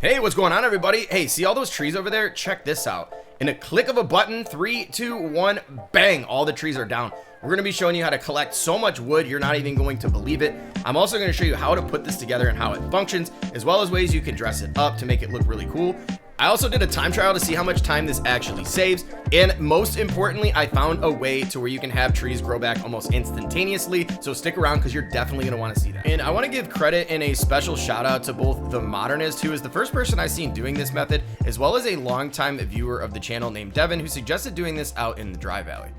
Hey, what's going on, everybody? Hey, see all those trees over there? Check this out. In a click of a button, 3, 2, 1, bang, all the trees are down. We're going to be showing you how to collect so much wood, you're not even going to believe it. I'm also going to show you how to put this together and how it functions, as well as ways you can dress it up to make it look really cool. I also did a time trial to see how much time this actually saves, and most importantly, I found a way to where you can have trees grow back almost instantaneously, so stick around because you're definitely going to want to see that. And I want to give credit and a special shout out to both the Modernist, who is the first person I've seen doing this method, as well as a longtime viewer of the channel named Devin, who suggested doing this out in the Dry Valley.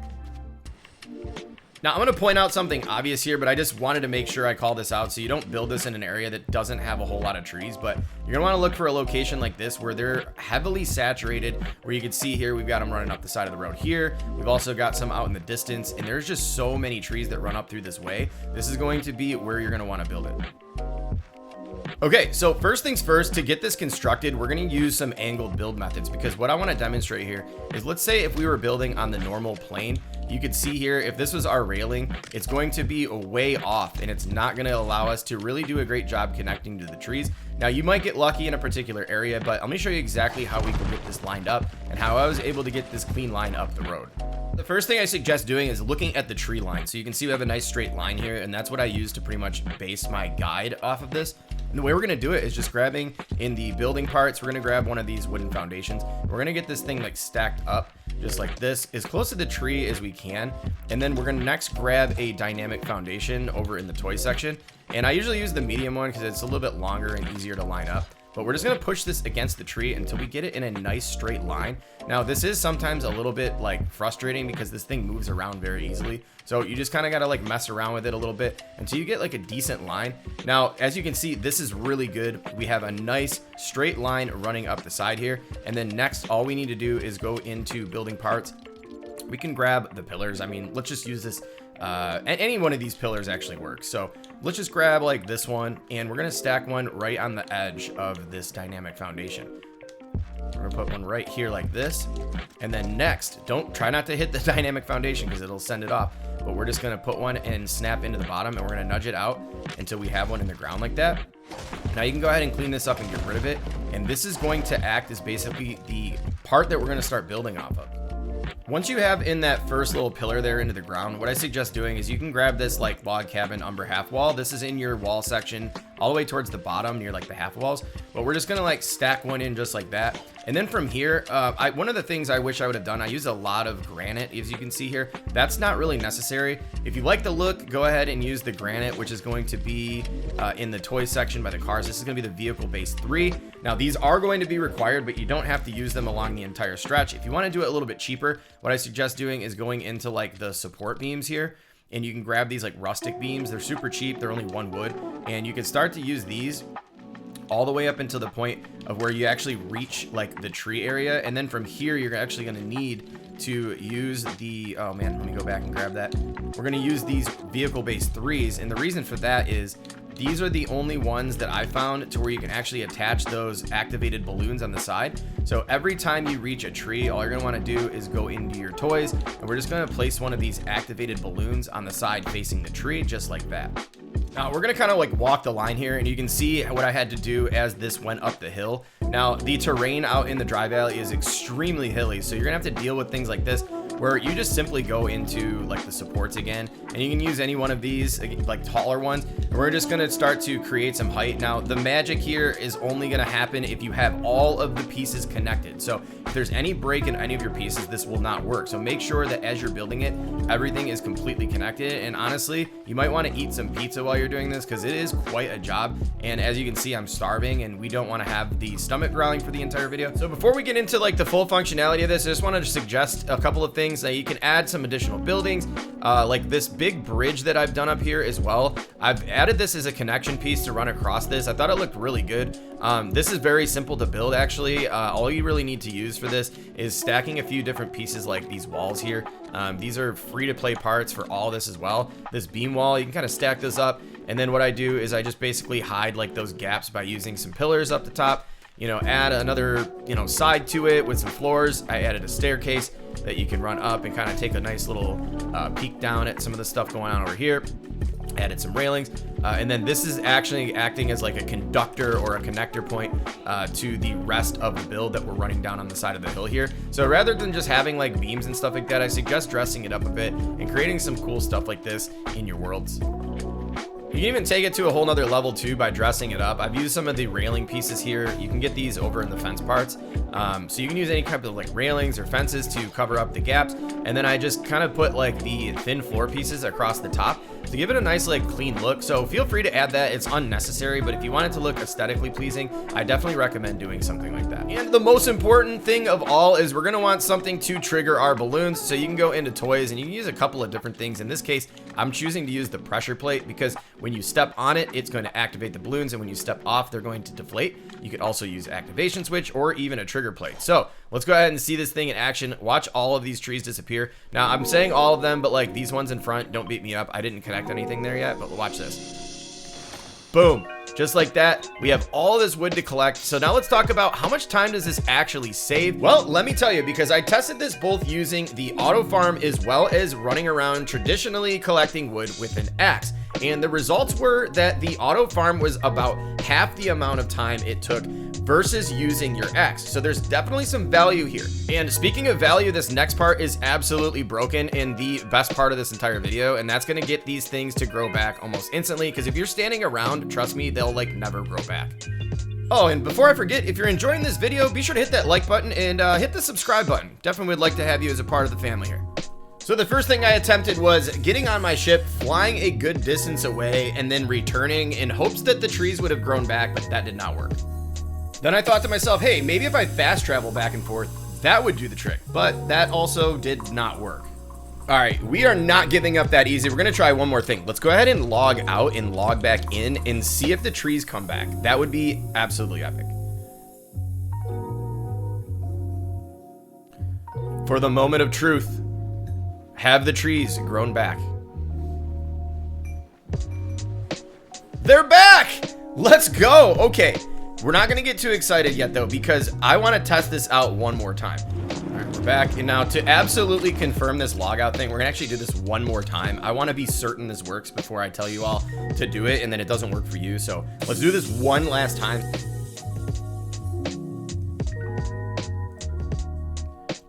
Now, I'm going to point out something obvious here, but I just wanted to make sure I call this out so you don't build this in an area that doesn't have a whole lot of trees, but you're going to want to look for a location like this where they're heavily saturated, where you can see here, we've got them running up the side of the road here. We've also got some out in the distance, and there's just so many trees that run up through this way. This is going to be where you're going to want to build it. Okay, so first things first, to get this constructed, we're going to use some angled build methods, because what I want to demonstrate here is, let's say if we were building on the normal plane, you could see here, if this was our railing, it's going to be way off, and it's not going to allow us to really do a great job connecting to the trees. Now, you might get lucky in a particular area, but let me show you exactly how we can get this lined up and how I was able to get this clean line up the road. The first thing I suggest doing is looking at the tree line. So you can see we have a nice straight line here, and that's what I use to pretty much base my guide off of this. And the way we're going to do it is just grabbing in the building parts. We're going to grab one of these wooden foundations. We're going to get this thing like stacked up just like this, as close to the tree as we can. And then we're going to next grab a dynamic foundation over in the toy section. And I usually use the medium one because it's a little bit longer and easier to line up. But we're just going to push this against the tree until we get it in a nice straight line. Now, this is sometimes a little bit like frustrating because this thing moves around very easily. So you just kind of got to like mess around with it a little bit until you get like a decent line. Now, as you can see, this is really good. We have a nice straight line running up the side here. And then next, all we need to do is go into building parts. We can grab the pillars. I mean, let's just use this. Any one of these pillars actually works. So let's just grab like this one, and we're going to stack one right on the edge of this dynamic foundation. We're going to put one right here like this. And then next, try not to hit the dynamic foundation because it'll send it off. But we're just going to put one and snap into the bottom, and we're going to nudge it out until we have one in the ground like that. Now you can go ahead and clean this up and get rid of it. And this is going to act as basically the part that we're going to start building off of. Once you have in that first little pillar there into the ground, what I suggest doing is you can grab this like log cabin umber half wall. This is in your wall section all the way towards the bottom near like the half walls, but we're just gonna like stack one in just like that. And then from here, one of the things I wish I would have done, I use a lot of granite, as you can see here. That's not really necessary. If you like the look, go ahead and use the granite, which is going to be in the toy section by the cars. This is gonna be the vehicle base 3. Now these are going to be required, but you don't have to use them along the entire stretch. If you want to do it a little bit cheaper, what I suggest doing is going into like the support beams here, and you can grab these like rustic beams. They're super cheap. They're only 1 wood, and you can start to use these all the way up until the point of where you actually reach like the tree area. And then from here, you're actually going to need to use the, oh man, let me go back and grab that. We're going to use these vehicle base 3s. And the reason for that is these are the only ones that I found to where you can actually attach those activated balloons on the side. So every time you reach a tree, all you're gonna wanna do is go into your toys, and we're just gonna place one of these activated balloons on the side facing the tree, just like that. Now we're gonna kind of like walk the line here, and you can see what I had to do as this went up the hill. Now the terrain out in the Dry Valley is extremely hilly, so you're gonna have to deal with things like this, where you just simply go into like the supports again, and you can use any one of these like taller ones, and we're just going to start to create some height. Now the magic here is only going to happen if you have all of the pieces connected. So if there's any break in any of your pieces, this will not work. So make sure that as you're building it, everything is completely connected. And honestly, you might want to eat some pizza while you're doing this because it is quite a job. And as you can see, I'm starving, and we don't want to have the stomach growling for the entire video. So before we get into like the full functionality of this, I just want to suggest a couple of things. That you can add some additional buildings, like this big bridge that I've done up here as well. I've added this as a connection piece to run across this. I thought it looked really good. This is very simple to build actually. All you really need to use for this is stacking a few different pieces like these walls here. These are free to play parts for all this as well. This beam wall, you can kind of stack this up, and then what I do is I just basically hide like those gaps by using some pillars up the top. You know, add another, side to it with some floors. I added a staircase that you can run up and kind of take a nice little peek down at some of the stuff going on over here. Added some railings, and then this is actually acting as like a conductor or a connector point to the rest of the build that we're running down on the side of the hill here. So rather than just having like beams and stuff like that, I suggest dressing it up a bit and creating some cool stuff like this in your worlds. You can even take it to a whole nother level too by dressing it up. I've used some of the railing pieces here. You can get these over in the fence parts. So you can use any type of like railings or fences to cover up the gaps. And then I just kind of put like the thin floor pieces across the top to give it a nice like clean look. So feel free to add that. It's unnecessary, but if you want it to look aesthetically pleasing, I definitely recommend doing something like that. And the most important thing of all is we're gonna want something to trigger our balloons. So you can go into toys and you can use a couple of different things. In this case, I'm choosing to use the pressure plate because when you step on it, it's going to activate the balloons, and when you step off, they're going to deflate. You could also use activation switch or even a trigger plate. So let's go ahead and see this thing in action. Watch all of these trees disappear. Now I'm saying all of them, but like these ones in front, don't beat me up. I didn't connect anything there yet, but watch this. Boom. Just like that, we have all this wood to collect. So now let's talk about how much time does this actually save? Well, let me tell you, because I tested this both using the auto farm as well as running around traditionally collecting wood with an axe. And the results were that the auto farm was about half the amount of time it took versus using your axe. So there's definitely some value here. And speaking of value, this next part is absolutely broken in the best part of this entire video, and that's gonna get these things to grow back almost instantly, because if you're standing around, trust me, they'll like never grow back. Oh, and before I forget, if you're enjoying this video, be sure to hit that like button and hit the subscribe button. Definitely would like to have you as a part of the family here. So the first thing I attempted was getting on my ship, flying a good distance away, and then returning in hopes that the trees would have grown back, but that did not work. Then I thought to myself, hey, maybe if I fast travel back and forth, that would do the trick, but that also did not work. All right, we are not giving up that easy. We're gonna try one more thing. Let's go ahead and log out and log back in and see if the trees come back. That would be absolutely epic. For the moment of truth, have the trees grown back? They're back! Let's go. Okay, we're not gonna get too excited yet though, because I wanna test this out one more time. All right, we're back. And now to absolutely confirm this logout thing, we're gonna actually do this one more time. I wanna be certain this works before I tell you all to do it, and then it doesn't work for you. So let's do this one last time.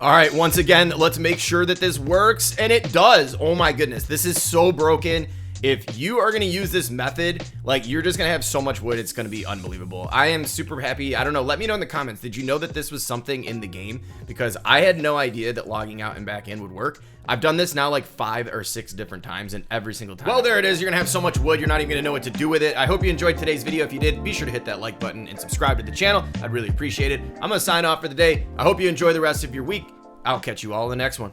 All right, once again, let's make sure that this works, and it does. Oh my goodness, this is so broken. If you are gonna use this method, like, you're just gonna have so much wood, it's gonna be unbelievable. I am super happy. I don't know, let me know in the comments, did you know that this was something in the game? Because I had no idea that logging out and back in would work. I've done this now like 5 or 6 different times, and every single time, well, there it is. You're gonna have so much wood, you're not even gonna know what to do with it. I hope you enjoyed today's video. If you did, be sure to hit that like button and subscribe to the channel. I'd really appreciate it. I'm gonna sign off for the day. I hope you enjoy the rest of your week. I'll catch you all in the next one.